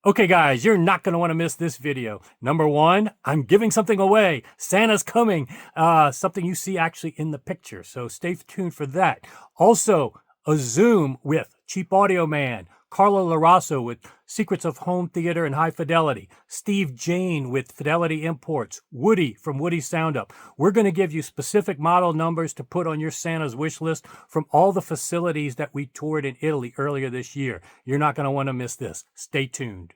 Okay, guys, you're not going to want to miss this video. Number one, I'm giving something away. Santa's coming. Something you see actually in the picture. So stay tuned for that. Also, a Zoom with CheapAudioMan, Carlo Raso with Secrets of Home Theater and High Fidelity, Steve Jain with Fidelity Imports, Woody from Woody Sound Up. We're going to give you specific model numbers to put on your Santa's wish list from all the facilities that we toured in Italy earlier this year. You're not going to want to miss this. Stay tuned.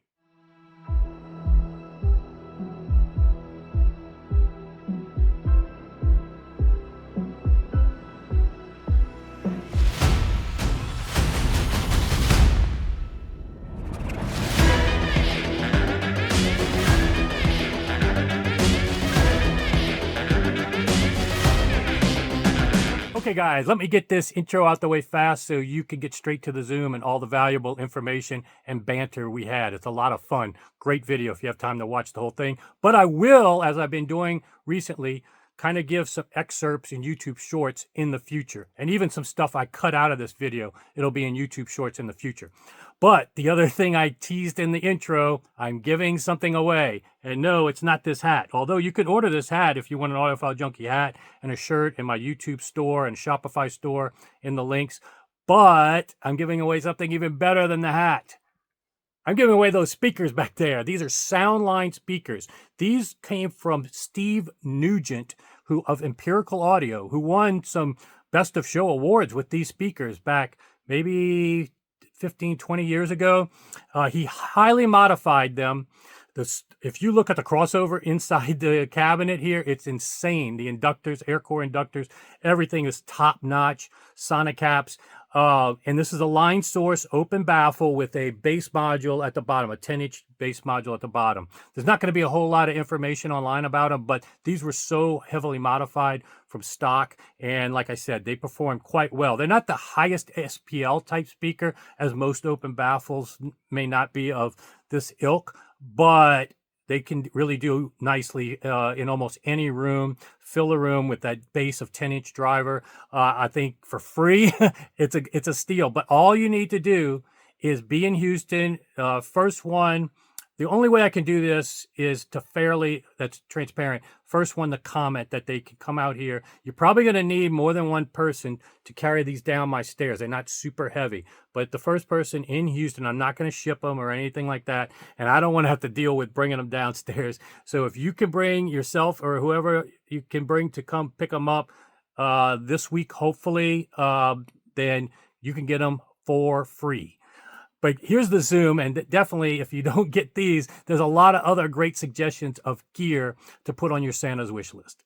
Okay, guys, let me get this intro out the way fast so you can get straight to the Zoom and all the valuable information and banter we had. It's a lot of fun. Great video if you have time to watch the whole thing. But I will, as I've been doing recently, kind of give some excerpts in YouTube Shorts in the future. And even some stuff I cut out of this video, it'll be in YouTube Shorts in the future. But the other thing I teased in the intro, I'm giving something away. And no, it's not this hat. Although you can order this hat if you want an Audiophile Junkie hat and a shirt in my YouTube store and Shopify store in the links. But I'm giving away something even better than the hat. I'm giving away those speakers back there. These are Soundline speakers. These came from Steve Nugent, who of Empirical Audio, who won some Best of Show awards with these speakers back maybe 15, 20 years ago. He highly modified them. If you look at the crossover inside the cabinet here, it's insane. The inductors, air core inductors, everything is top notch, sonic caps. And this is a line source open baffle with a bass module at the bottom, a 10-inch bass module at the bottom. There's not going to be a whole lot of information online about them, but these were so heavily modified from stock. And like I said, they perform quite well. They're not the highest SPL type speaker, as most open baffles may not be of this ilk, but they can really do nicely in almost any room. Fill a room with that bass of 10-inch driver. I think for free, it's a steal. But all you need to do is be in Houston. First one, the only way I can do this is to that's transparent. First one to comment that they can come out here. You're probably going to need more than one person to carry these down my stairs. They're not super heavy, but the first person in Houston, I'm not going to ship them or anything like that. And I don't want to have to deal with bringing them downstairs. So if you can bring yourself or whoever you can bring to come pick them up this week, hopefully, then you can get them for free. But here's the Zoom, and definitely if you don't get these, there's a lot of other great suggestions of gear to put on your Santa's wish list.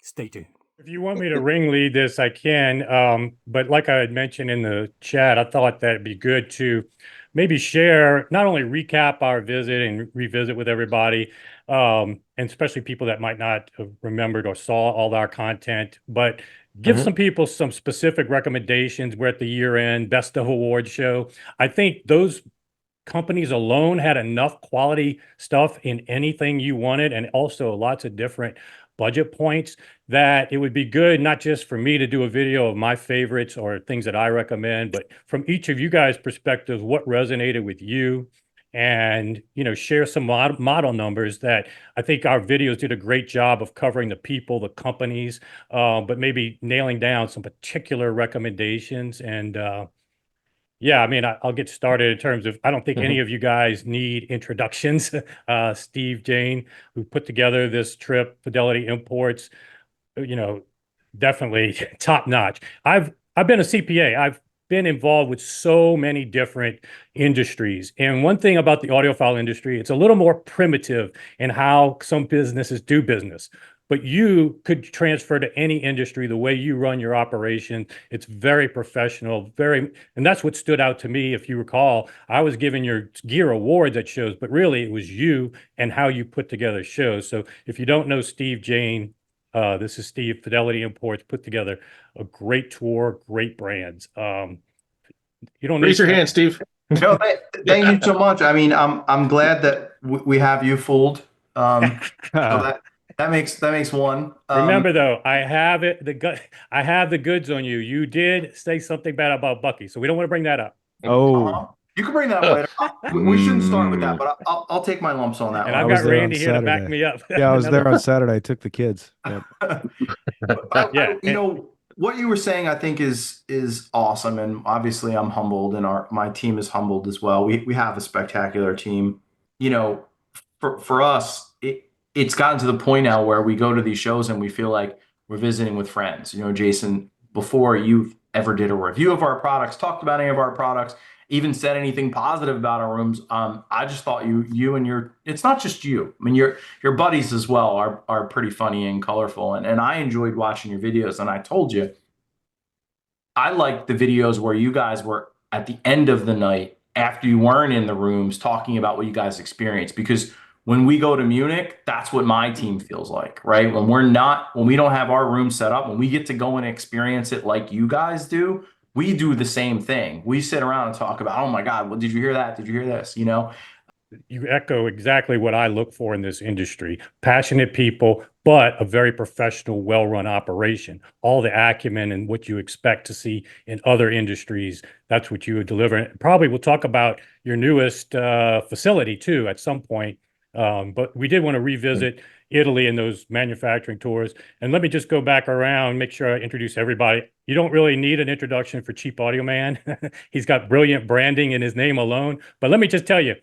Stay tuned. If you want me to ringlead this, I can. But like I had mentioned in the chat, I thought that it'd be good to maybe share, not only recap our visit and revisit with everybody, and especially people that might not have remembered or saw all our content, but give some people some specific recommendations. We're at the year-end Best of Awards show. I think those companies alone had enough quality stuff in anything you wanted, and also lots of different budget points, that it would be good not just for me to do a video of my favorites or things that I recommend, but from each of you guys' perspectives, what resonated with you, and share some model numbers that I think our videos did a great job of covering the people, the companies, but maybe nailing down some particular recommendations. And yeah, I mean, I'll get started in terms of, I don't think any of you guys need introductions. Steve Jain, who put together this trip, Fidelity Imports, definitely top notch. I've been a CPA. I've been involved with so many different industries. And one thing about the audiophile industry, it's a little more primitive in how some businesses do business. But you could transfer to any industry the way you run your operation. It's very professional, and that's what stood out to me. If you recall, I was giving your gear awards at shows, but really it was you and how you put together shows. So if you don't know Steve Jain, this is Steve, Fidelity Imports, put together a great tour, great brands. You don't raise your hand, Steve. No, thank you so much. I mean, I'm glad that we have you fooled. So that makes one. Remember though, I have the goods on you. You did say something bad about Bucky, so we don't want to bring that up. Oh, You can bring that up later. We shouldn't start with that, but I'll take my lumps on that And one. I've got Randy here to back me up. Yeah, I was there on Saturday. I took the kids. Yep. What you were saying, I think is awesome, and obviously I'm humbled, and my team is humbled as well. We have a spectacular team. You know, for us, it's gotten to the point now where we go to these shows and we feel like we're visiting with friends. You know, Jason, before you ever did a review of our products, talked about any of our products, even said anything positive about our rooms, I just thought you and it's not just you. I mean, your buddies as well are pretty funny and colorful, and I enjoyed watching your videos. And I told you, I liked the videos where you guys were at the end of the night after you weren't in the rooms talking about what you guys experienced. Because when we go to Munich, that's what my team feels like, right? When we don't have our room set up, when we get to go and experience it like you guys do, we do the same thing. We sit around and talk about, oh my God, well, did you hear that? Did you hear this? You know? You echo exactly what I look for in this industry. Passionate people, but a very professional, well-run operation. All the acumen and what you expect to see in other industries, that's what you would deliver. And probably we'll talk about your newest facility too at some point. But we did want to revisit Italy and those manufacturing tours. And let me just go back around, make sure I introduce everybody. You don't really need an introduction for CheapAudioMan. He's got brilliant branding in his name alone. But let me just tell you,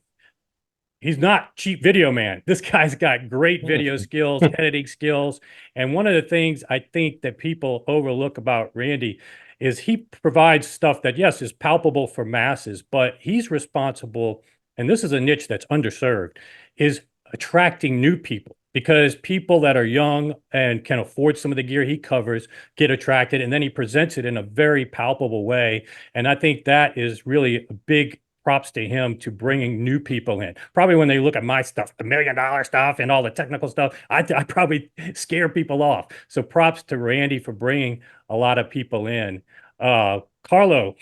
he's not cheap video man. This guy's got great video skills, editing skills. And one of the things I think that people overlook about Randy is he provides stuff that, yes, is palpable for masses, but he's responsible, and this is a niche that's underserved, is attracting new people, because people that are young and can afford some of the gear he covers get attracted, and then he presents it in a very palpable way. And I think that is really a big props to him to bringing new people in. Probably when they look at my stuff, the $1 million stuff and all the technical stuff, I probably scare people off. So props to Randy for bringing a lot of people in. Carlo,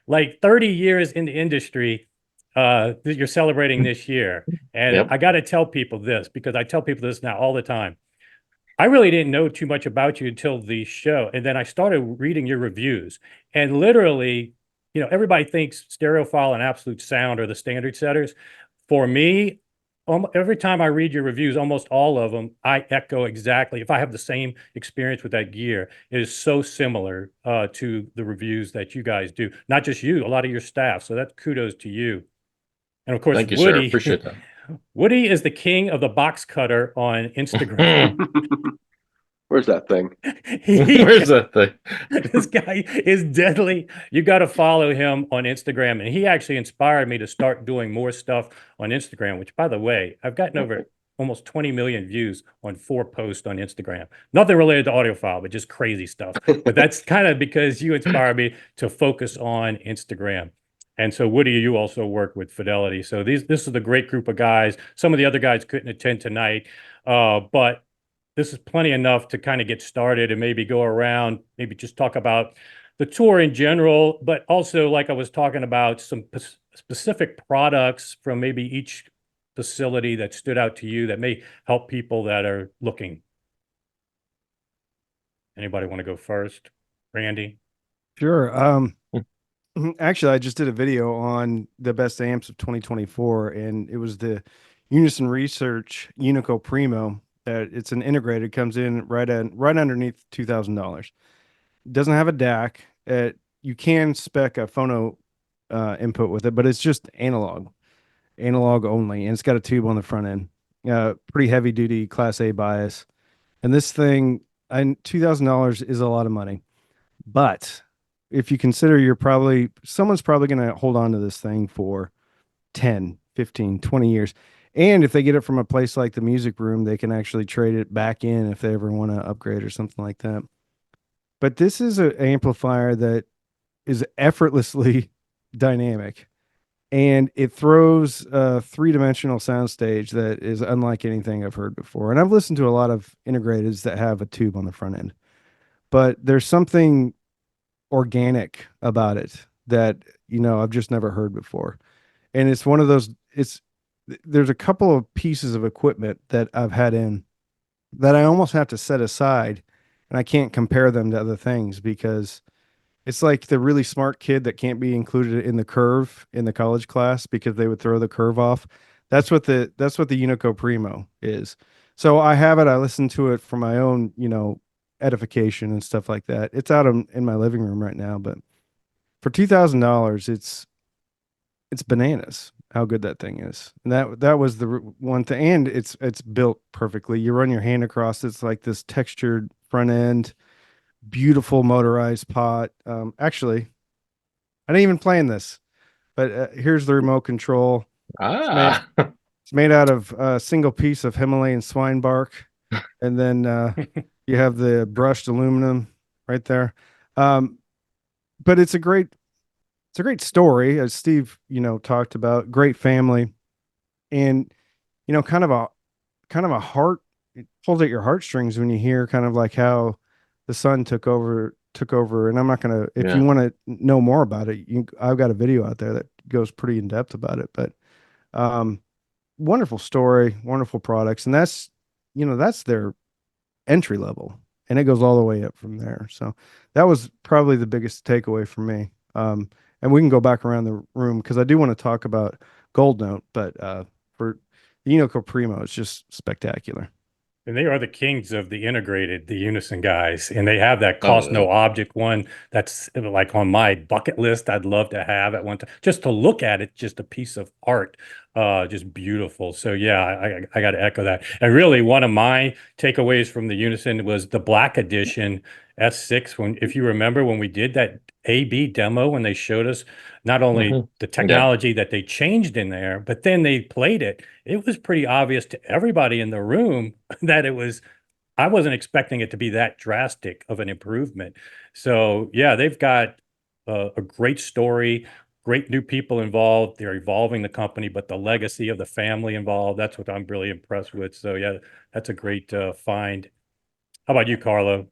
like 30 years in the industry, you're celebrating this year. And I got to tell people this, because I tell people this now all the time. I really didn't know too much about you until the show. And then I started reading your reviews, and literally, you know, everybody thinks Stereophile and Absolute Sound are the standard setters. For me, every time I read your reviews, almost all of them, I echo exactly. If I have the same experience with that gear, it is so similar to the reviews that you guys do. Not just you, a lot of your staff. So that's kudos to you. And of course, thank you, Woody, sir. Appreciate that. Woody is the king of the box cutter on Instagram. Where's that thing? Where's that thing? This guy is deadly. You got to follow him on Instagram. And he actually inspired me to start doing more stuff on Instagram, which, by the way, I've gotten over almost 20 million views on 4 posts on Instagram. Nothing related to Audiophile, but just crazy stuff. But that's kind of because you inspired me to focus on Instagram. And so, Woody, you also work with Fidelity. So this is a great group of guys. Some of the other guys couldn't attend tonight, but this is plenty enough to kind of get started and maybe go around, maybe just talk about the tour in general, but also, like I was talking about, some specific products from maybe each facility that stood out to you that may help people that are looking. Anybody want to go first? Randy? Sure. Actually, I just did a video on the best amps of 2024, and it was the Unison Research Unico Primo. It's an integrated, comes in right underneath $2,000. Doesn't have a DAC. You can spec a phono input with it, but it's just analog only, and it's got a tube on the front end. Pretty heavy duty Class A bias, and this thing, $2,000 is a lot of money, but if you consider someone's probably going to hold on to this thing for 10, 15, 20 years. And if they get it from a place like the Music Room, they can actually trade it back in if they ever want to upgrade or something like that. But this is an amplifier that is effortlessly dynamic, and it throws a 3-dimensional soundstage that is unlike anything I've heard before. And I've listened to a lot of integrateds that have a tube on the front end, but there's something organic about it that, you know, I've just never heard before. And it's one of those, there's a couple of pieces of equipment that I've had in that I almost have to set aside, and I can't compare them to other things because It's like the really smart kid that can't be included in the curve in the college class because they would throw the curve off. That's what the Unico Primo is. So I have it. I listen to it for my own, edification and stuff like that. It's out in my living room right now, but for $2,000, it's bananas how good that thing is. And that was the one thing. And it's built perfectly. You run your hand across. It's like this textured front end, beautiful motorized pot. Actually, I didn't even plan this, but here's the remote control. Ah, It's made out of a single piece of Himalayan swine bark, and then you have the brushed aluminum right there. Um, but it's a great story, as Steve, talked about. Great family, and kind of a heart. It pulls at your heartstrings when you hear kind of like how the son took over. And I'm not gonna. If you yeah. want to know more about it, I've got a video out there that goes pretty in depth about it. But um, wonderful story, wonderful products, and that's their entry level, and it goes all the way up from there. So that was probably the biggest takeaway for me. And we can go back around the room because I do want to talk about Gold Note, but for the Unico Primo, it's just spectacular. And they are the kings of the integrated, the Unison guys. And they have that Oh, cost yeah. no object one that's like on my bucket list. I'd love to have at one time. Just to look at it, just a piece of art. Just beautiful. So yeah, I got to echo that. And really one of my takeaways from the Unison was the Black Edition S6. When, if you remember when we did that AB demo, when they showed us not only the Yeah. technology that they changed in there, but then they played it, it was pretty obvious to everybody in the room that I wasn't expecting it to be that drastic of an improvement. So yeah, they've got a great story, great new people involved. They're evolving the company, but the legacy of the family involved, that's what I'm really impressed with. So yeah, that's a great find. How about you, Carlo?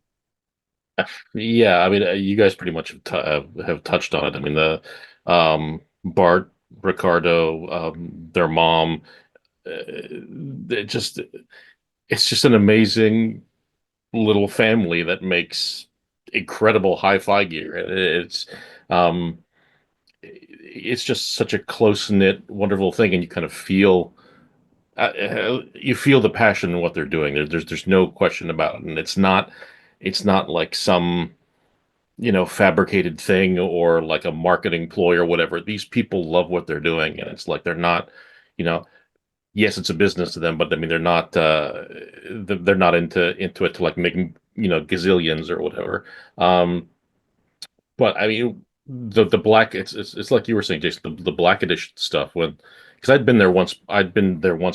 Yeah, I mean, you guys pretty much have touched on it. I mean, the Bart, Ricardo, their mom, it's just an amazing little family that makes incredible hi-fi gear. Um, it's just such a close-knit, wonderful thing, and you feel the passion in what they're doing. There's no question about it, and it's not like some fabricated thing or like a marketing ploy or whatever. These people love what they're doing, and it's like they're not, you know, yes, it's a business to them, but I mean, they're not into it to like making, gazillions or whatever. Um, but I mean, the black, it's like you were saying, Jason, the black edition stuff because I'd been there once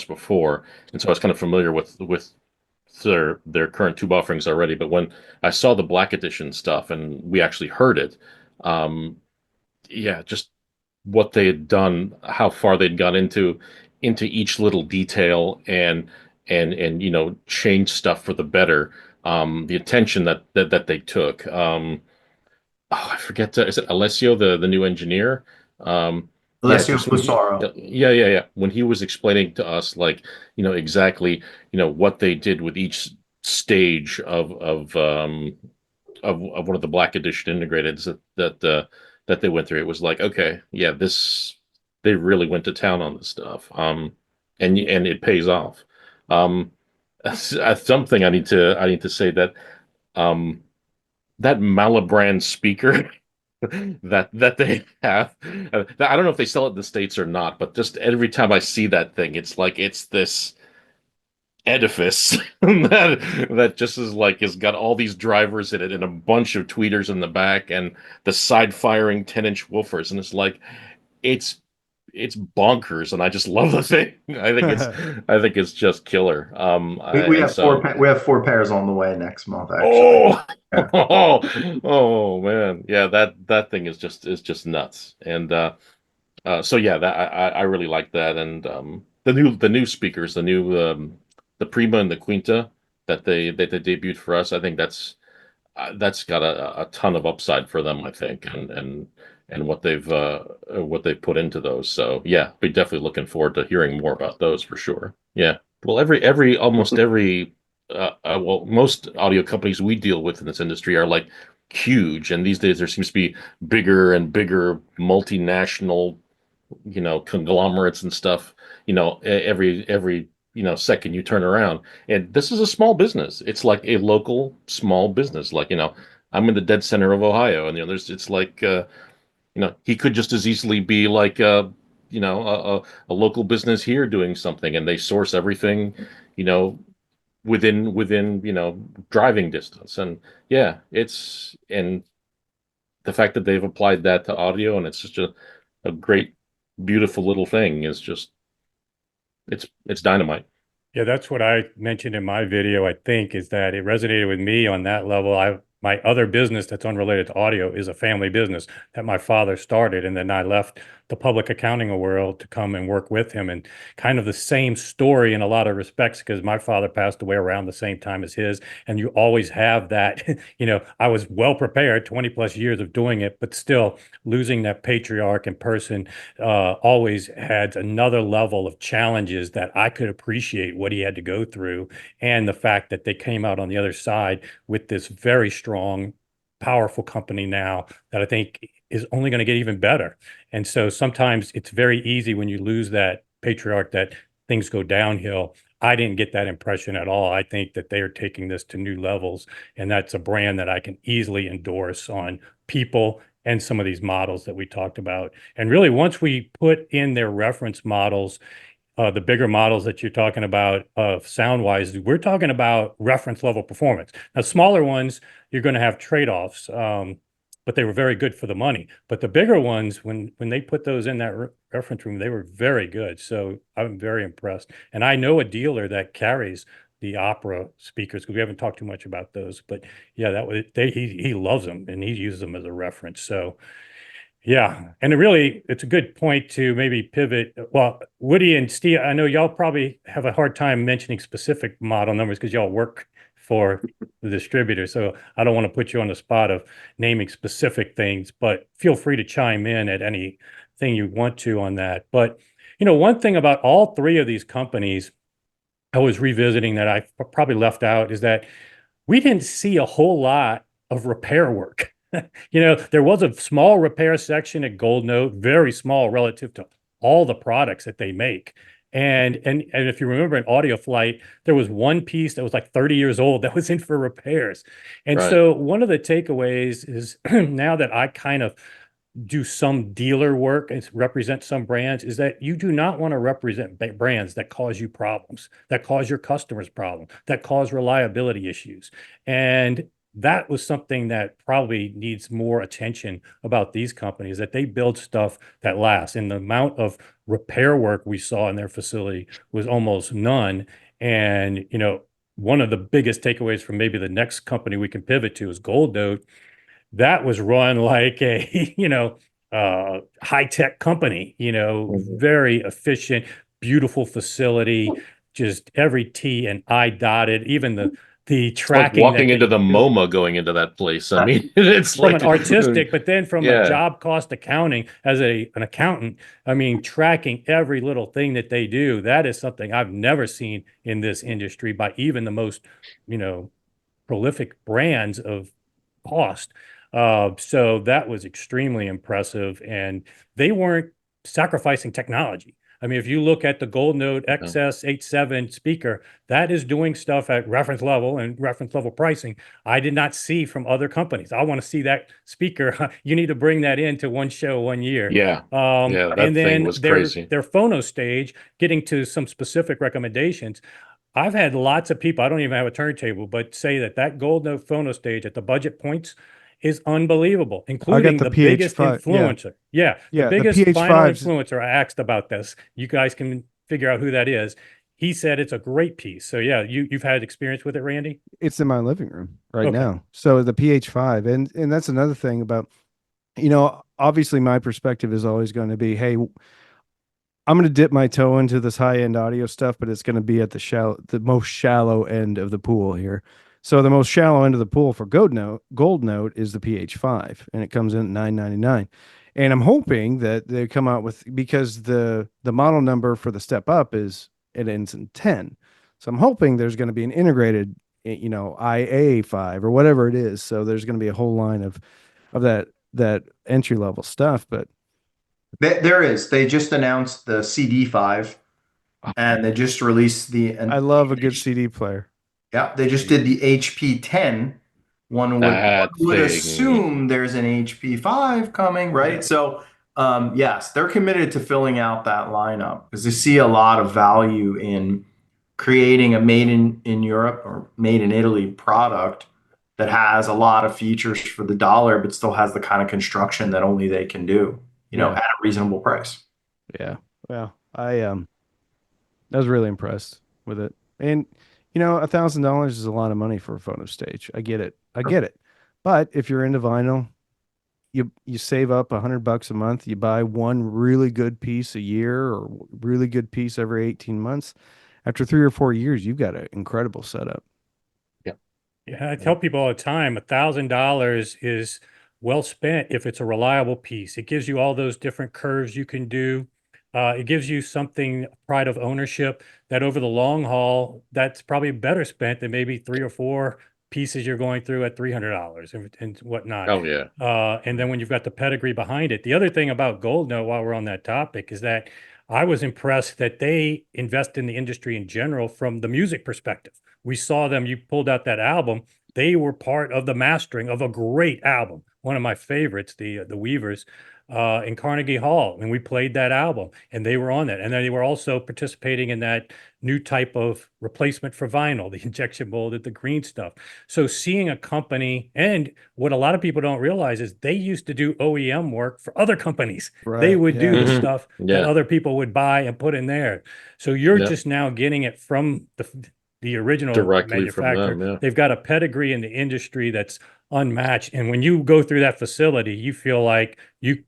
before, and so I was kind of familiar with their current tube offerings already. But when I saw the Black Edition stuff and we actually heard it, um, yeah, just what they had done, how far they'd got into each little detail and change stuff for the better. The attention that they took. I forget. Is it Alessio, the new engineer? Yeah, Alessio just when Fusaro. yeah. When he was explaining to us, like, exactly, what they did with each stage of one of the Black Edition integrateds that they went through, it was like, okay, yeah, they really went to town on this stuff. And it pays off. Um, something I need to say that um that Malabrand speaker that they have. I don't know if they sell it in the States or not, but just every time I see that thing, it's like it's this edifice that just is like has got all these drivers in it and a bunch of tweeters in the back and the side firing 10-inch woofers, and it's like it's it's bonkers, and I just love the thing. I think it's just killer. We And have four so we have four pairs on the way next month, actually. oh Yeah. oh man, yeah, that thing is just nuts. And so yeah, that I really like that. And the new speakers, the Prima and the Quinta that they debuted for us, I think that's got a ton of upside for them, I think, and what they've put into those. So yeah, be definitely looking forward to hearing more about those for sure. Yeah. Well, almost every well, most audio companies we deal with in this industry are like huge. And these days there seems to be bigger and bigger multinational, conglomerates and stuff, every, second you turn around. And this is a small business. It's like a local small business. Like, I'm in the dead center of Ohio, and it's like, he could just as easily be like a local business here doing something, and they source everything, you know, within driving distance. And yeah, and the fact that they've applied that to audio, and it's just a great, beautiful little thing, is just it's dynamite. Yeah, that's what I mentioned in my video, I think, is that it resonated with me on that level. My other business that's unrelated to audio is a family business that my father started, and then I left the public accounting world to come and work with him. And kind of the same story in a lot of respects, because my father passed away around the same time as his. And you always have that, I was well prepared, 20 plus years of doing it, but still losing that patriarch and person always had another level of challenges that I could appreciate what he had to go through, and the fact that they came out on the other side with this very strong, powerful company now that I think is only going to get even better. And so sometimes it's very easy when you lose that patriarch that things go downhill. I didn't get that impression at all. I think that they are taking this to new levels, and that's a brand that I can easily endorse on people and some of these models that we talked about. And really, once we put in their reference models, the bigger models that you're talking about sound wise, we're talking about reference level performance. Now, smaller ones, you're going to have trade-offs, but they were very good for the money. But the bigger ones, when they put those in that reference room, they were very good. So I'm very impressed. And I know a dealer that carries the Opera speakers, because we haven't talked too much about those. But yeah, he loves them, and he uses them as a reference. So yeah, and it's a good point to maybe pivot. Well, Woody and Steve, I know y'all probably have a hard time mentioning specific model numbers because y'all work for the distributor. So I don't want to put you on the spot of naming specific things, but feel free to chime in at anything you want to on that. But, one thing about all three of these companies I was revisiting that I probably left out is that we didn't see a whole lot of repair work. There was a small repair section at Gold Note, very small relative to all the products that they make. And if you remember in Audio Flight, there was one piece that was like 30 years old that was in for repairs. And Right. so one of the takeaways is now that I kind of do some dealer work and represent some brands, is that you do not want to represent brands that cause you problems, that cause your customers problems, that cause reliability issues. And that was something that probably needs more attention about these companies, that they build stuff that lasts. And the amount of repair work we saw in their facility was almost none. And, one of the biggest takeaways from maybe the next company we can pivot to is Gold Note. That was run like a, high-tech company, very efficient, beautiful facility, just every T and I dotted, even the It's like tracking walking that into they the do MoMA going into that place. I mean, it's from like an artistic, but then from a yeah, job cost accounting as an accountant, I mean, tracking every little thing that they do, that is something I've never seen in this industry by even the most, prolific brands of cost. So that was extremely impressive, and they weren't sacrificing technology. I mean, if you look at the Gold Note XS87 speaker, that is doing stuff at reference level and reference level pricing I did not see from other companies. I want to see that speaker. You need to bring that into one show 1 year. yeah, yeah. That And thing then was crazy. their phono stage, getting to some specific recommendations. I've had lots of people, I don't even have a turntable, but say that Gold Note phono stage at the budget points is unbelievable, I got including the the biggest PH5. Yeah. influencer. Yeah, the Yeah. The biggest final PH5s. influencer. I asked about this. You guys can figure out who that is. He said it's a great piece. So yeah, you've had experience with it, Randy? It's in my living room right Okay. now. So the PH5, and that's another thing about, obviously my perspective is always going to be, hey, I'm going to dip my toe into this high end audio stuff, but it's going to be at the most shallow end of the pool here. So the most shallow end of the pool for Gold Note is the PH5, and it comes in at $999. And I'm hoping that they come out with, because the model number for the step up it ends in 10. So I'm hoping there's going to be an integrated IA5 or whatever it is. So there's going to be a whole line of that entry level stuff. But There is. They just announced the CD5, and they just released I love a good CD player. Yeah, they just did the HP10. One That would thing. assume there's an HP5 coming, right? So, yes, they're committed to filling out that lineup because they see a lot of value in creating a made in Europe or made in Italy product that has a lot of features for the dollar, but still has the kind of construction that only they can do, Yeah. at a reasonable price. Yeah. Well, I was really impressed with it. And $1,000 is a lot of money for a photo stage. I get it. But if you're into vinyl, you save up $100 a month, you buy one really good piece a year or really good piece every 18 months. After 3 or 4 years, you've got an incredible setup. Yeah, I tell people all the time, $1,000 is well spent if it's a reliable piece. It gives you all those different curves you can do. It gives you something, pride of ownership, that over the long haul, that's probably better spent than maybe 3 or 4 pieces you're going through at $300 and whatnot. Oh yeah. And then when you've got the pedigree behind it. The other thing about Gold Note, while we're on that topic, is that I was impressed that they invest in the industry in general from the music perspective. We saw them, you pulled out that album. They were part of the mastering of a great album, one of my favorites, the Weavers, in Carnegie Hall, and we played that album, and they were on that. And then they were also participating in that new type of replacement for vinyl, the injection molded, the green stuff. So seeing a company, and what a lot of people don't realize is they used to do OEM work for other companies. They Right. would Yeah. do the Mhm. stuff that Yeah. other people would buy and put in there. So you're Yeah. just now getting it from the original Directly from manufacturer. them, yeah. They've got a pedigree in the industry that's unmatched. And when you go through that facility, you feel like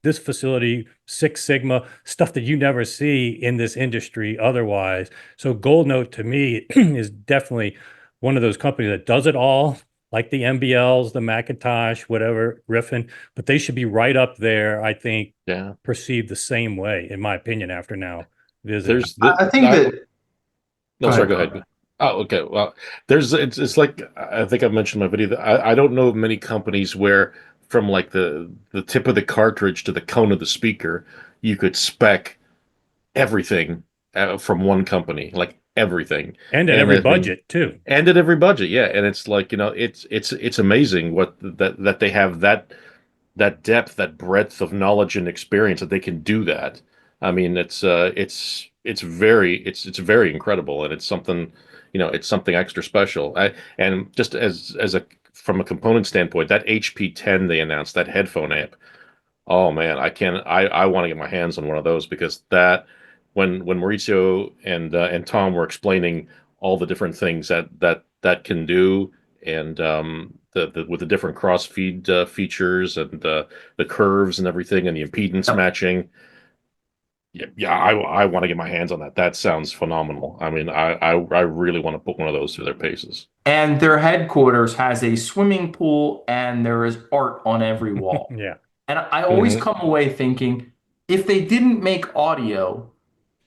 this facility, Six Sigma, stuff that you never see in this industry otherwise. So Gold Note to me is definitely one of those companies that does it all, like the MBLs, the Macintosh, whatever, Griffin, but they should be right up there, I think, Yeah. perceived the same way, in my opinion, after now visiting. There's the I think that. No, Go sorry, ahead. go ahead. Oh, okay. Well, it's like I think I've mentioned in my video that I don't know of many companies where from like the tip of the cartridge to the cone of the speaker, you could spec everything from one company, like everything. And at And every I mean, budget, too. and at every budget, yeah. And it's like, it's amazing what that they have that depth, that breadth of knowledge and experience that they can do that. I mean, it's very incredible, and it's something, it's something extra special. And just as a from a component standpoint, that HP10 they announced, that headphone amp. Oh man, I want to get my hands on one of those because that when Maurizio and Tom were explaining all the different things that can do and the with the different cross feed features and the curves and everything and the impedance Yep. matching. Yeah, I want to get my hands on that. That sounds phenomenal. I mean, I really want to put one of those through their paces. And their headquarters has a swimming pool, and there is art on every wall. Yeah. And I always Mhm. come away thinking, if they didn't make audio,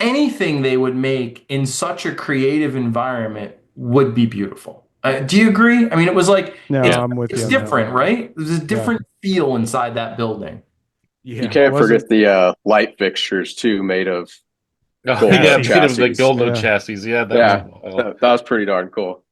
anything they would make in such a creative environment would be beautiful. Do you agree? I mean, it was like No, it's, I'm with it's you on that different, one. right? There's a different feel inside that building. Yeah. You can't Was it- forget the light fixtures too, made of Oh, Gold yeah, Note I've seen them, the chassis. Gold Note Yeah. chassis. Yeah, that Yeah, was wild. that was pretty darn cool.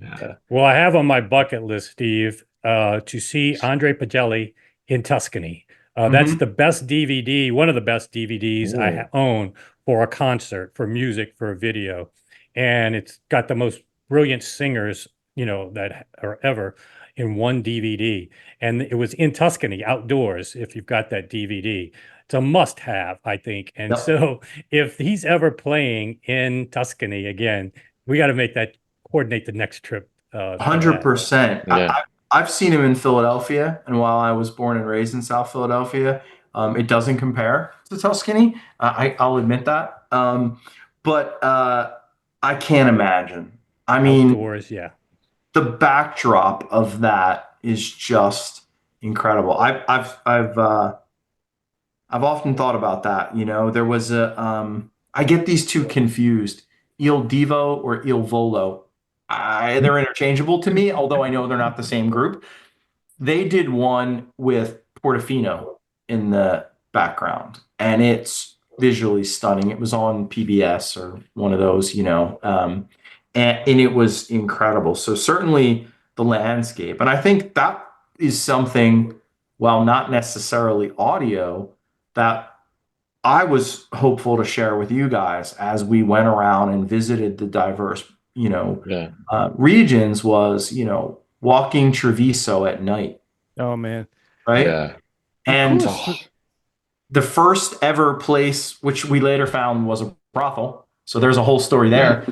Yeah. Well, I have on my bucket list, Steve, to see Andre Pagelli in Tuscany. That's Mhm. the best DVD, one of the best DVDs I Ooh. own for a concert, for music, for a video. And it's got the most brilliant singers, that are ever in one DVD. And it was in Tuscany, outdoors, if you've got that DVD. It's a must have, I think. And Yep. so if he's ever playing in Tuscany again, we got to coordinate the next trip. For that. 100%. Yeah. I've seen him in Philadelphia, and while I was born and raised in South Philadelphia, it doesn't compare to Tuscany. I'll admit that. But I can't imagine. I mean, Outdoors, yeah. the backdrop of that is just incredible. I've often thought about that. There was I get these two confused, Il Divo or Il Volo. they're interchangeable to me, although I know they're not the same group. They did one with Portofino in the background, and it's visually stunning. It was on PBS or one of those, and it was incredible. So certainly the landscape, and I think that is something, while not necessarily audio, that I was hopeful to share with you guys as we went around and visited the diverse, Yeah. regions, was, walking Treviso at night, Oh man. right? Yeah. And coolest Oh, the first ever place, which we later found was a brothel, so there's a whole story there,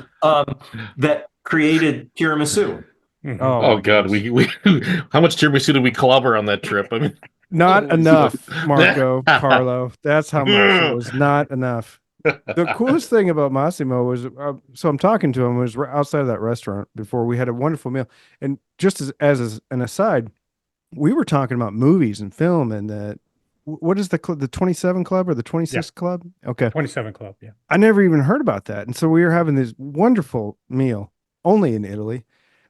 that created tiramisu. Mhm. Oh, oh my God, goodness. we how much tiramisu did we clobber on that trip? I mean, Not holy enough, stuff. Marco, Carlo. That's how much it was not enough. The coolest thing about Massimo was, so I'm talking to him, was outside of that restaurant before we had a wonderful meal. And just as an aside, we were talking about movies and film and what is the 27 Club or the 26 Club? Okay. 27 Club, yeah. I never even heard about that. And so we were having this wonderful meal only in Italy.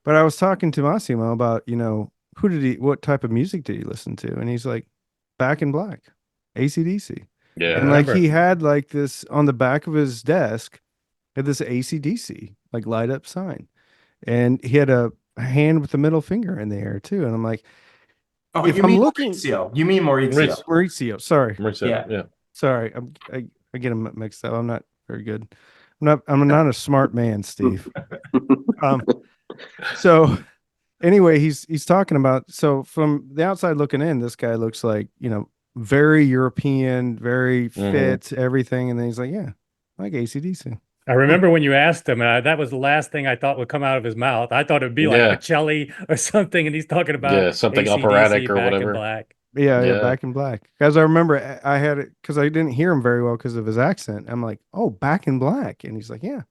But I was talking to Massimo about, what type of music did he listen to? And he's like, Back in Black, AC/DC. Yeah. And like remember. he had like this on the back of his desk, had this AC/DC like light up sign. And he had a hand with the middle finger in the air too. And I'm like, Oh, if you I'm mean looking Maurizio? You mean Maurizio? Maurizio, sorry. Yeah. Yeah. Sorry. I get them mixed up. I'm not very good. I'm not a smart man, Steve. So anyway, he's talking about, so from the outside looking in, this guy looks like, very European, very fit, everything. And then he's like, yeah, I like AC/DC. I remember when you asked him, and that was the last thing I thought would come out of his mouth. I thought it'd be like Yeah. Bocelli or something, and he's talking about Yeah, something AC/DC, operatic or Back in whatever. Black. Yeah, Yeah. Back in Black. Because I remember I had it because I didn't hear him very well because of his accent. I'm like, oh, Back in Black. And he's like, yeah.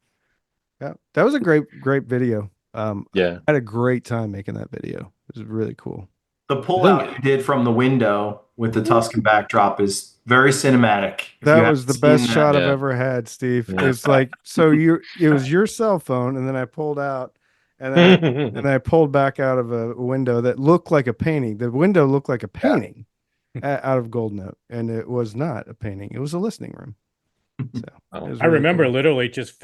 That was a great video. Yeah. I had a great time making that video. It was really cool. The pullout you did from the window with the Tuscan backdrop is very cinematic. If That you was the haven't best seen shot that, I've Yeah. ever had, Steve. Yeah. It's like, so it was your cell phone, and then I pulled out, and then I pulled back out of a window that looked like a painting. The window looked like a painting out of Gold Note, and it was not a painting. It was a listening room. So Oh. it was I really remember cool. literally just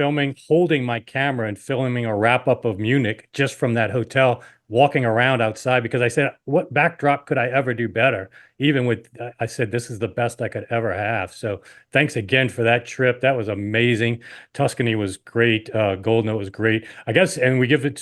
holding my camera and filming a wrap up of Munich just from that hotel, walking around outside because I said, what backdrop could I ever do better? Even with, I said, this is the best I could ever have. So thanks again for that trip. That was amazing. Tuscany was great. Gold Note was great. I guess, and we gave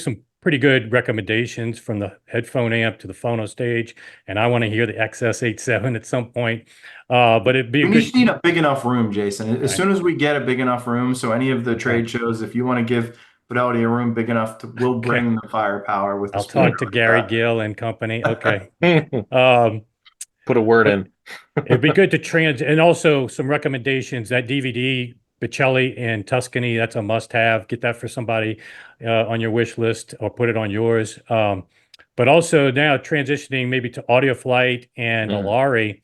some pretty good recommendations from the headphone amp to the phono stage. And I want to hear the XS87 at some point. But it'd be a we good. just need a big enough room, Jason. As Right. soon as we get a big enough room, so any of the trade shows, if you want to give Fidelity a room big enough, we'll bring the firepower with the I'll talk to speaker. Gary Gill and company. Okay. Put a word in. It'd be good to and also some recommendations. That DVD, Bocelli and Tuscany, that's a must-have. Get that for somebody on your wish list or put it on yours. But also now transitioning maybe to Audio Flight and Alare.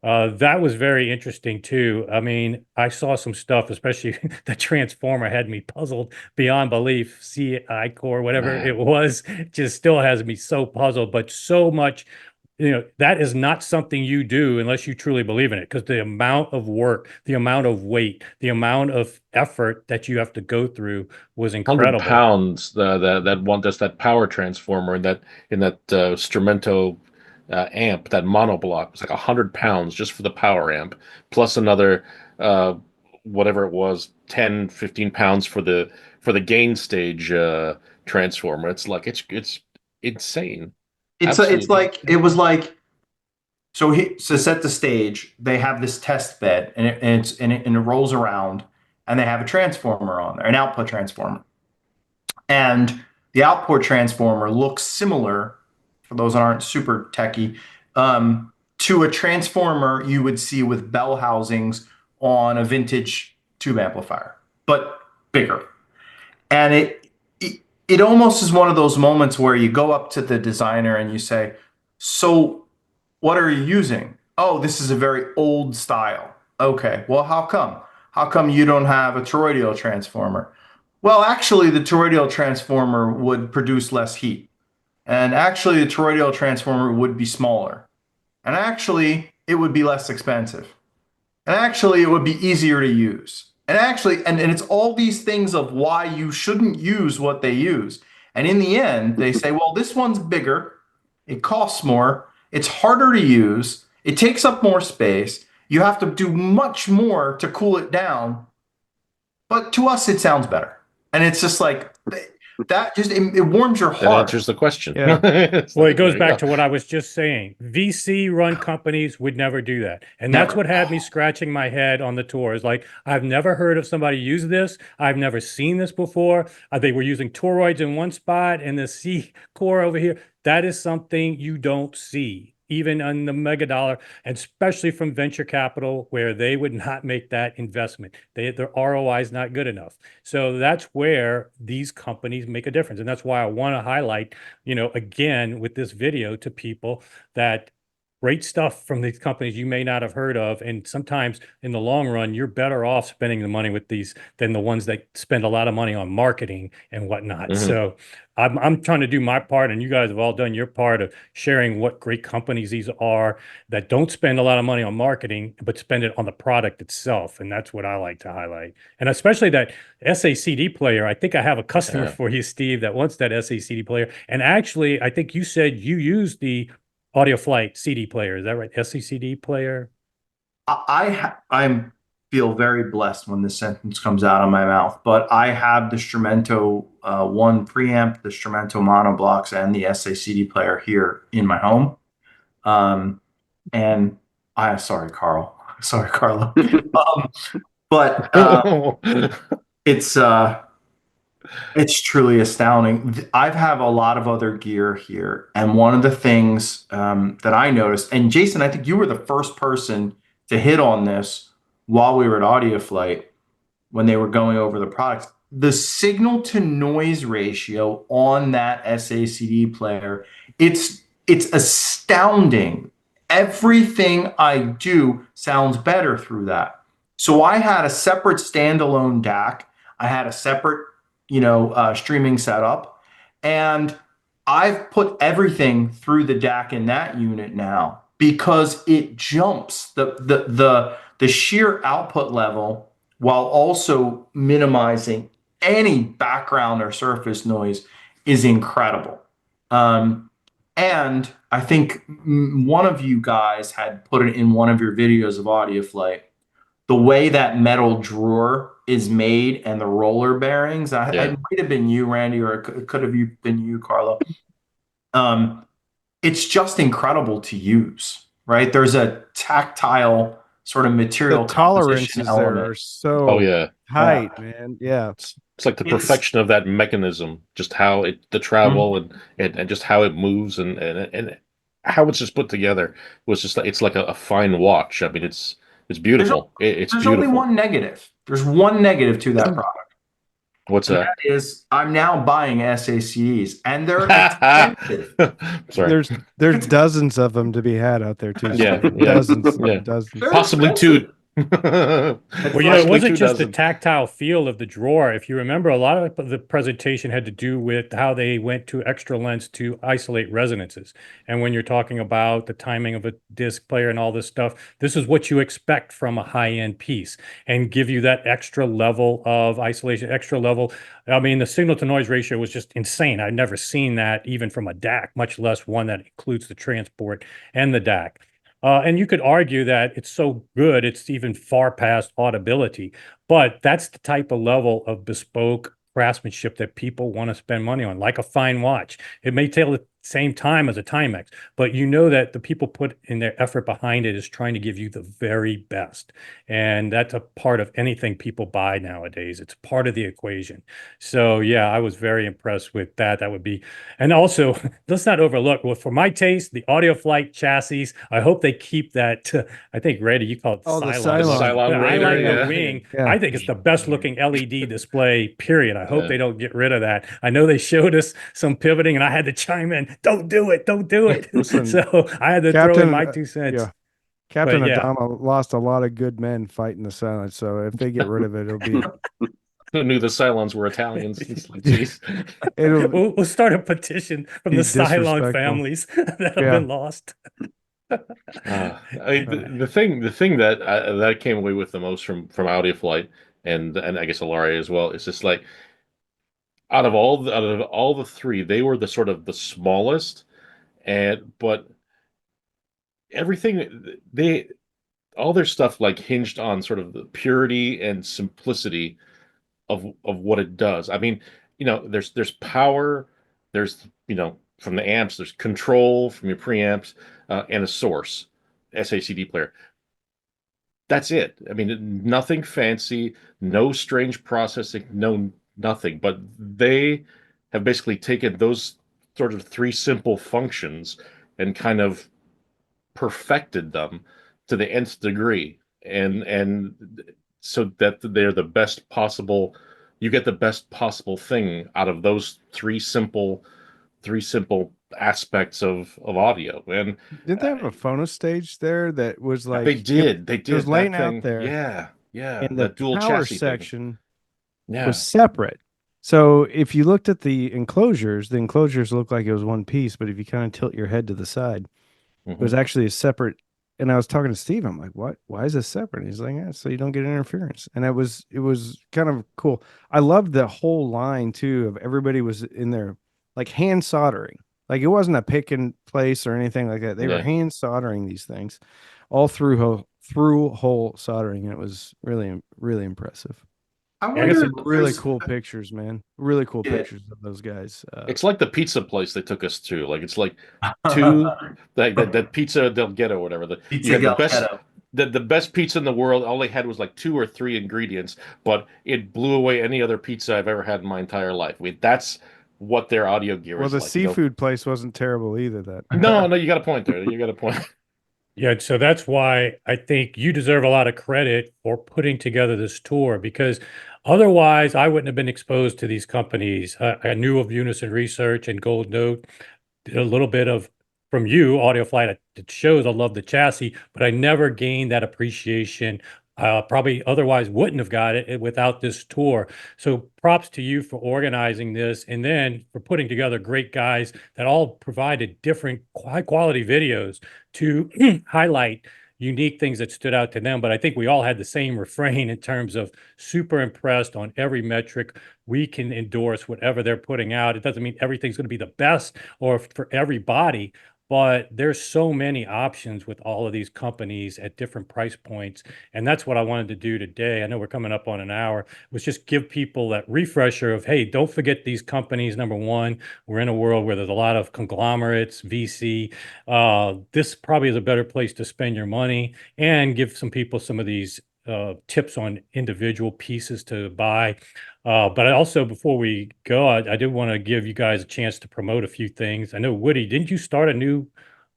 That was very interesting too. I mean, I saw some stuff, especially the Transformer had me puzzled beyond belief. CI core, whatever it was, just still has me so puzzled, but so much, that is not something you do unless you truly believe in it. Because the amount of work, the amount of weight, the amount of effort that you have to go through was 100 incredible. pounds. That's that power transformer in that strumento amp, that monoblock was like 100 pounds just for the power amp, plus another whatever it was, 10, 15 pounds for the gain stage transformer. It's like it's insane. It's Absolutely. like it was like, so set the stage. They have this test bed, and it rolls around, and they have a transformer on there, an output transformer, and the output transformer looks similar, for those that aren't super techie, to a transformer you would see with bell housings on a vintage tube amplifier, but bigger. And it almost is one of those moments where you go up to the designer and you say, so what are you using? Oh, this is a very old style. Okay, well, how come? How come you don't have a toroidal transformer? Well, actually, the toroidal transformer would produce less heat. And actually, the toroidal transformer would be smaller. And actually, it would be less expensive. And actually, it would be easier to use. And actually, and it's all these things of why you shouldn't use what they use. And in the end, they say, well, this one's bigger, it costs more, it's harder to use, it takes up more space, you have to do much more to cool it down. But to us, it sounds better. And it's just like, that just, it warms your That heart. answers the question. Yeah. Well, it goes There you back go. to what I was just saying. VC-run companies would never do that. And that's Never. what had me scratching my head on the tours. Like, I've never heard of somebody use this. I've never seen this before. They were using toroids in one spot and the C core over here. That is something you don't see, even on the mega dollar, and especially from venture capital, where they would not make that investment. Their ROI is not good enough. So that's where these companies make a difference. And that's why I want to highlight, again, with this video to people that great stuff from these companies you may not have heard of. And sometimes in the long run, you're better off spending the money with these than the ones that spend a lot of money on marketing and whatnot. Mhm. So I'm trying to do my part, and you guys have all done your part of sharing what great companies these are that don't spend a lot of money on marketing, but spend it on the product itself. And that's what I like to highlight. And especially that SACD player. I think I have a customer Yeah. for you, Steve, that wants that SACD player. And actually, I think you said you use the Audio Flight CD player. Is that right? SACD player? I feel very blessed when this sentence comes out of my mouth, but I have the Strumento one preamp, the Strumento monoblocks, and the SACD player here in my home. And sorry, Carl. Sorry, Carlo. But it's truly astounding. I've have a lot of other gear here, and one of the things that I noticed, and Jason, I think you were the first person to hit on this while we were at Audia Flight when they were going over the products. The signal to noise ratio on that SACD player, it's astounding. Everything I do sounds better through that. So I had a separate standalone DAC. I had a separate, streaming setup, and I've put everything through the DAC in that unit now because it jumps the sheer output level while also minimizing any background or surface noise is incredible. And I think one of you guys had put it in one of your videos of Audio Flight, the way that metal drawer is made and the roller bearings. It might have been you, Randy, or it could have been you, Carlo. It's just incredible to use, right? There's a tactile sort of material The tolerances composition there element. are so Oh yeah. tight, man. Yeah. It's like the perfection of that mechanism, just how the travel and just how it moves and how it's just put together was just like, it's like a fine watch. I mean, it's beautiful. It's There's beautiful. only one negative. There's one negative to that product. What's And that? that is I'm now buying SACs and they're expensive. Sorry. There's dozens of them to be had out there too. Yeah, Steve. yeah, Dozens. yeah. Dozens. They're Possibly expensive. two. Well, it wasn't just the tactile feel of the drawer. If you remember, a lot of the presentation had to do with how they went to extra lengths to isolate resonances. And when you're talking about the timing of a disc player and all this stuff, this is what you expect from a high-end piece and give you that extra level of isolation, extra level. I mean, the signal to noise ratio was just insane. I've never seen that even from a DAC, much less one that includes the transport and the DAC. And you could argue that it's so good, it's even far past audibility. But that's the type of level of bespoke craftsmanship that people want to spend money on, like a fine watch. It may take the same time as a Timex, but you know that the people put in their effort behind it is trying to give you the very best. And that's a part of anything people buy nowadays. It's part of the equation. So yeah, I was very impressed with that. That would be, and also let's not overlook, well, for my taste, the Audio Flight chassis, I hope they keep that, I think, Randy, you call it Oh, the Cylon. Cylon. I like yeah. the wing. Yeah. I think it's the best looking LED display, period. I hope Yeah. they don't get rid of that. I know they showed us some pivoting and I had to chime in, don't do it, don't do it. Listen, So I had to throw in my 2 cents. Yeah. Captain But, yeah. Adama lost a lot of good men fighting the silence. So if they get rid of it, it'll be Who knew the Cylons were Italians? It's like, geez. It'll We'll start a petition from be the Cylon disrespectful. families that have Yeah. been lost. The thing that that came away with the most from Audia Flight and I guess Alare as well is just like out of all the three, they were the sort of the smallest, and but everything they all their stuff like hinged on sort of the purity and simplicity of what it does. I mean, there's power, there's from the amps, there's control from your preamps, and a source, SACD player. That's it. I mean, nothing fancy, no strange processing, no nothing. But they have basically taken those sort of three simple functions and kind of perfected them to the nth degree, and so that they're the best possible. You get the best possible thing out of those three simple aspects of audio. And Didn't they have a phono stage there that was like they did. They it was did laying that thing. out there, Yeah. and the That dual power chassis thing. section Yeah. was separate. So if you looked at the enclosures looked like it was one piece, but if you kind of tilt your head to the side, it was actually a separate. And I was talking to Steve. I'm like, "What? Why is this separate?" And he's like, "Yeah, so you don't get interference." And it was kind of cool. I loved the whole line too of everybody was in there like hand soldering. Like it wasn't a pick and place or anything like that. They were Yeah. hand soldering these things, all through hole soldering, and it was really really impressive. I Yeah, I guess wonder Some if really there's- cool pictures, man. Really cool Yeah. pictures of those guys. It's like the pizza place they took us to. Like it's like two that pizza del Ghetto or whatever. You Pizza had the Del best Ghetto. the best pizza in the world. All they had was like 2 or 3 ingredients, but it blew away any other pizza I've ever had in my entire life. That's what their audio gear Well, is the like. seafood place wasn't terrible either. That No, you got a point there. You got a point. Yeah, so that's why I think you deserve a lot of credit for putting together this tour, because otherwise I wouldn't have been exposed to these companies. I knew of Unison Research and Gold Note, did a little bit of from you, Audio Flight. It shows I love the chassis, but I never gained that appreciation. Probably otherwise wouldn't have got it without this tour. So props to you for organizing this and then for putting together great guys that all provided different high quality videos to highlight unique things that stood out to them. But I think we all had the same refrain in terms of super impressed on every metric. We can endorse whatever they're putting out. It doesn't mean everything's going to be the best or for everybody, but there's so many options with all of these companies at different price points. And that's what I wanted to do today. I know we're coming up on an hour, was just give people that refresher of, hey, don't forget these companies. Number one, we're in a world where there's a lot of conglomerates, VC. This probably is a better place to spend your money, and give some people some of these tips on individual pieces to buy. But I also, before we go, I did want to give you guys a chance to promote a few things. I know, Woody, didn't you start a new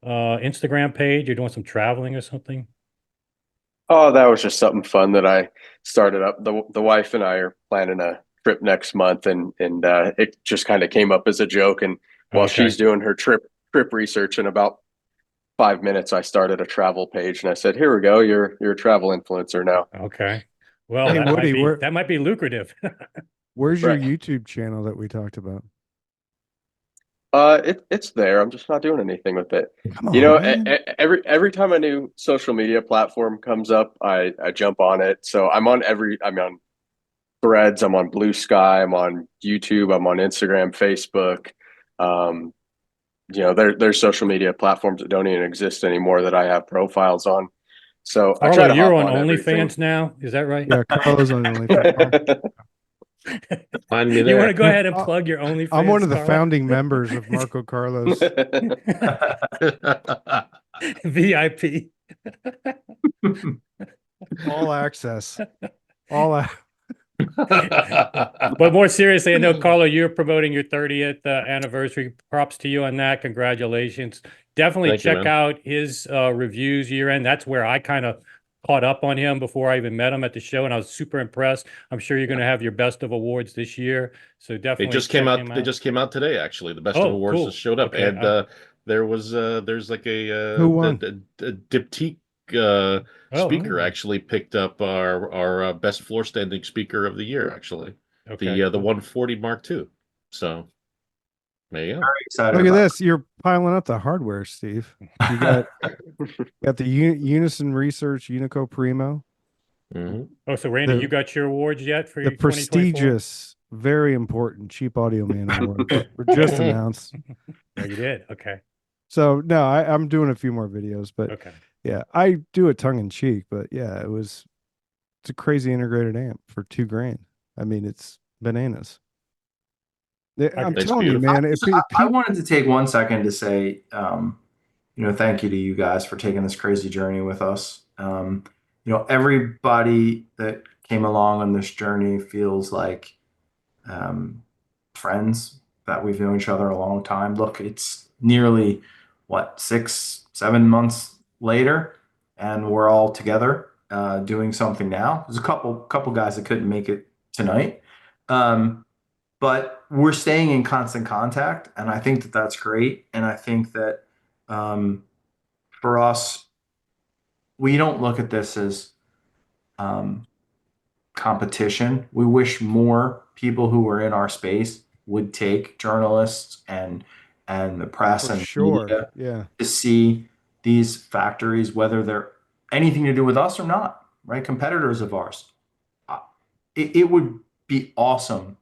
Instagram page? You're doing some traveling or something? Oh, that was just something fun that I started up. The wife and I are planning a trip next month, and it just kind of came up as a joke. And while Okay. she's doing her trip research, in about 5 minutes, I started a travel page, and I said, "Here we go. You're a travel influencer now." Okay. Well, Hey, Woody, that might be lucrative. where's your Right. YouTube channel that we talked about? It's there. I'm just not doing anything with it. Come on, You know, man. every time a new social media platform comes up, I jump on it. So I'm on Threads, I'm on Blue Sky, I'm on YouTube, I'm on Instagram, Facebook. There's social media platforms that don't even exist anymore that I have profiles on. So I try Carlo, to you're hop on everything. OnlyFans now. Is that right? Yeah, Carlo's on OnlyFans. Find me You want to there. go ahead and Oh, plug your OnlyFans? I'm one of the Carlo? founding members of Marco Carlos VIP. All Access. But more seriously, I know, Carlo, you're promoting your 30th anniversary. Props to you on that. Congratulations. Definitely Thank you, check man. out his reviews year end. That's where I kind of caught up on him before I even met him at the show, and I was super impressed. I'm sure you're going to have your best of awards this year. So It definitely just check came out. him It just came out today, actually. The best of Oh, awards cool. just showed up, Okay, and there's like Who won? a diptyque speaker actually picked up our best floor standing speaker of the year, actually. Okay. The 140 Mark II. So there you go. Very excited Look at about this. You're piling up the hardware, Steve. You got the Unison Research Unico Primo, Mhm. Oh, so Randy, The- you got your awards yet for the your 2024? prestigious, very important CheapAudioMan Awards were just announced. Oh, you did? Okay. So no, I'm doing a few more videos, but Okay. yeah, I do it tongue in cheek. But yeah, it's a crazy integrated amp for $2,000. I mean, it's bananas. I'm That's telling you, beautiful. man. I wanted to take 1 second to say, thank you to you guys for taking this crazy journey with us. Everybody that came along on this journey feels like friends that we've known each other a long time. Look, it's nearly 6-7 months later, and we're all together doing something now. There's a couple guys that couldn't make it tonight. But we're staying in constant contact, and I think that that's great. And I think that for us, we don't look at this as um, competition. We wish more people who were in our space would take journalists and the press For and sure. media Yeah. to see these factories, whether they're anything to do with us or not, right? Competitors of ours. It would be awesome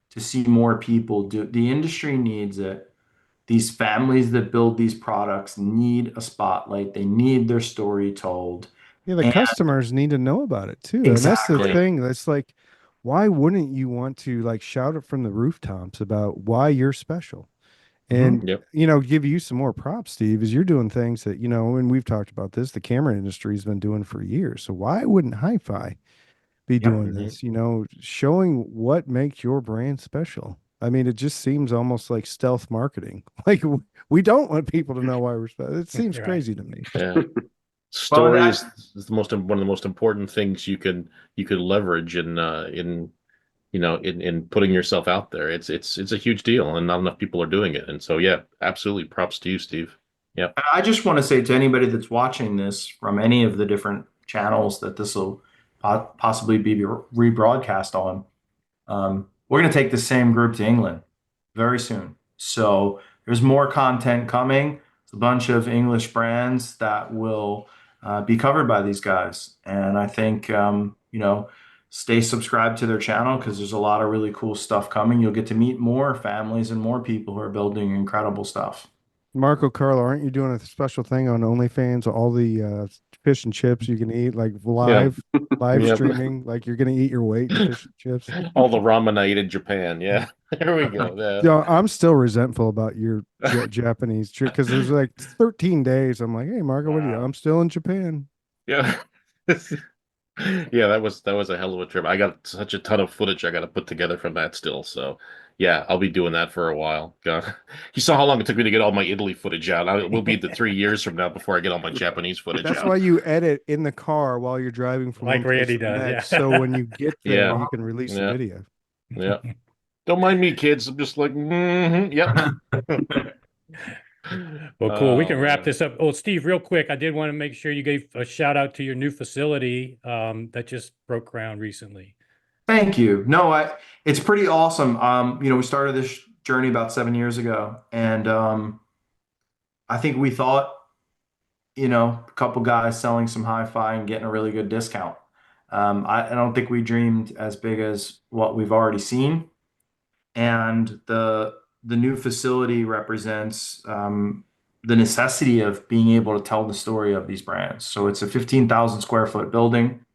to see more people do. The industry needs it. These families that build these products need a spotlight. They need their story told. Yeah, the And customers need to know about it too. And that's the exactly. thing. That's like, why wouldn't you want to like shout it from the rooftops about why you're special? And Yep. give you some more props, Steve, is you're doing things that, and we've talked about this, the camera industry has been doing for years. So why wouldn't hi-fi be Yep. doing Mhm. this, showing what makes your brand special? I mean, it just seems almost like stealth marketing. Like we don't want people to know why we're special. It seems Right. crazy to me. Yeah. Well, Story is one of the most important things you could leverage in putting yourself out there. It's a huge deal, and not enough people are doing it. And so, yeah, absolutely, props to you, Steve. Yeah. I just want to say to anybody that's watching this from any of the different channels that this will possibly be rebroadcast on, we're going to take the same group to England very soon. So there's more content coming. It's a bunch of English brands that will be covered by these guys. And I think, stay subscribed to their channel because there's a lot of really cool stuff coming. You'll get to meet more families and more people who are building incredible stuff. Marco, Carlo, aren't you doing a special thing on OnlyFans? All the fish and chips you can eat, like live Yep. streaming, like you're gonna eat your weight in fish and chips. All the ramen I ate in Japan. Yeah. There we go. Yeah, I'm still resentful about your Japanese trip because there's like 13 days. I'm like, hey, Marco, what are you? Wow. I'm still in Japan. Yeah. Yeah, that was a hell of a trip. I got such a ton of footage I got to put together from that still. So, yeah, I'll be doing that for a while. God, you saw how long it took me to get all my Italy footage out. It will be the 3 years from now before I get all my Japanese footage That's out. why you edit in the car while you're driving from Like one place Randy to the does, next. yeah. So when you get there, Yeah. you can release the Yeah. video. Yeah. Don't mind me, kids. I'm just like, yep. Well, cool. We can Oh, wrap man. this up. Oh, Steve, real quick, I did want to make sure you gave a shout out to your new facility that just broke ground recently. Thank you. No, it's pretty awesome. We started this journey about 7 years ago, and I think we thought, a couple guys selling some hi-fi and getting a really good discount. I don't think we dreamed as big as what we've already seen, and the new facility represents the necessity of being able to tell the story of these brands. So it's a 15,000 square foot building.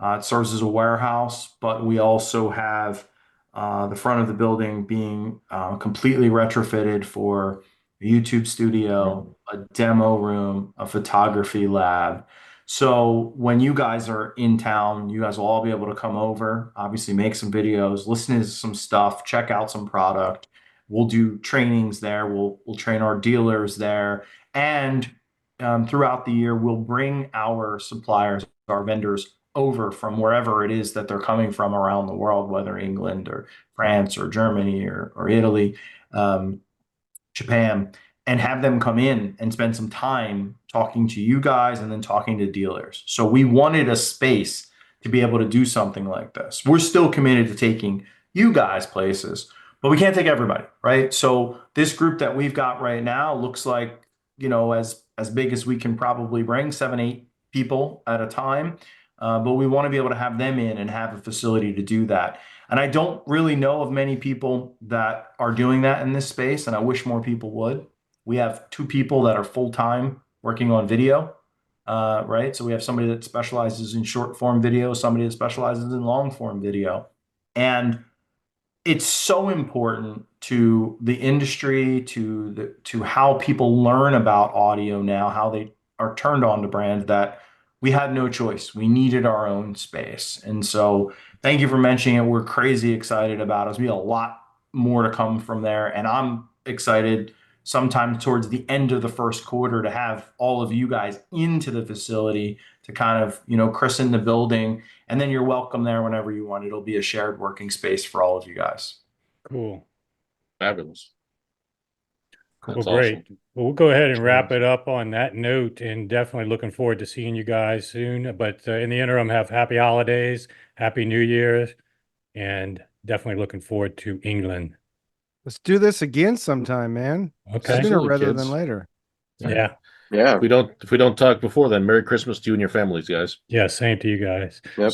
It serves as a warehouse, but we also have the front of the building being completely retrofitted for a YouTube studio, a demo room, a photography lab. So when you guys are in town, you guys will all be able to come over, obviously make some videos, listen to some stuff, check out some product. We'll do trainings there. We'll train our dealers there, and throughout the year, we'll bring our suppliers, our vendors over from wherever it is that they're coming from around the world, whether England or France or Germany or Italy, Japan. and have them come in and spend some time talking to you guys and then talking to dealers. So we wanted a space to be able to do something like this. We're still committed to taking you guys places, but we can't take everybody, right? So this group that we've got right now looks like, as big as we can probably bring, 7, 8 people at a time. But we want to be able to have them in and have a facility to do that. And I don't really know of many people that are doing that in this space, and I wish more people would. We have 2 people that are full-time working on video, right? So we have somebody that specializes in short form video, somebody that specializes in long form video. And it's so important to the industry, to how people learn about audio now, how they are turned on to brands, that we had no choice. We needed our own space. And so thank you for mentioning it. We're crazy excited about it. There's be a lot more to come from there. And I'm excited sometime towards the end of the first quarter to have all of you guys into the facility to kind of, christen the building. And then you're welcome there whenever you want. It'll be a shared working space for all of you guys. Cool. Fabulous. Well, That's great. awesome. Well, we'll go ahead and wrap it up on that note, and definitely looking forward to seeing you guys soon. But in the interim, have happy holidays, happy New Year's, and definitely looking forward to England. Let's do this again sometime, man. Okay. Sooner Absolutely, rather kids. than later. Yeah. Yeah. If we don't talk before then, Merry Christmas to you and your families, guys. Yeah. Same to you guys. Yep.